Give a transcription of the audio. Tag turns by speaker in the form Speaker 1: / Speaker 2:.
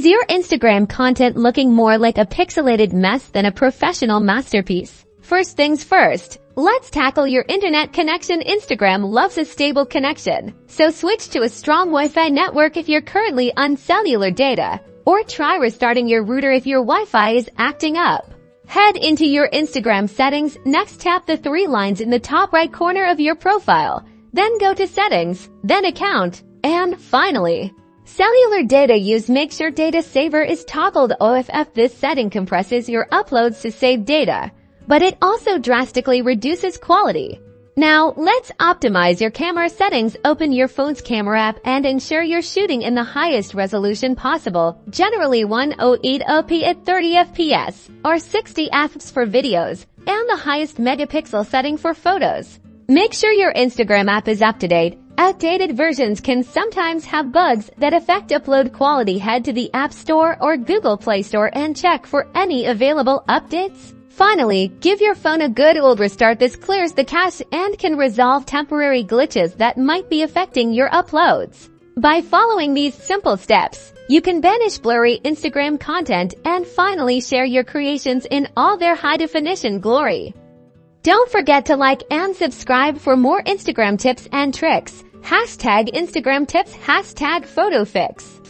Speaker 1: Is your Instagram content looking more like a pixelated mess than a professional masterpiece? First things first, let's tackle your internet connection. Instagram loves a stable connection, so switch to a strong Wi-Fi network if you're currently on cellular data, or try restarting your router if your Wi-Fi is acting up. Head into your Instagram settings, next tap the three lines in the top right corner of your profile, then go to settings, then account, and finally, cellular data use. Make sure data saver is toggled off. This setting compresses your uploads to save data, but it also drastically reduces quality. Now, let's optimize your camera settings. Open your phone's camera app and ensure you're shooting in the highest resolution possible, generally 1080p at 30 fps, or 60 fps for videos, and the highest megapixel setting for photos. Make sure your Instagram app is up to date. Outdated versions can sometimes have bugs that affect upload quality. Head to the App Store or Google Play Store and check for any available updates. Finally, give your phone a good old restart. This clears the cache and can resolve temporary glitches that might be affecting your uploads. By following these simple steps, you can banish blurry Instagram content and finally share your creations in all their high-definition glory. Don't forget to like and subscribe for more Instagram tips and tricks. #Instagram tips, #PhotoFix.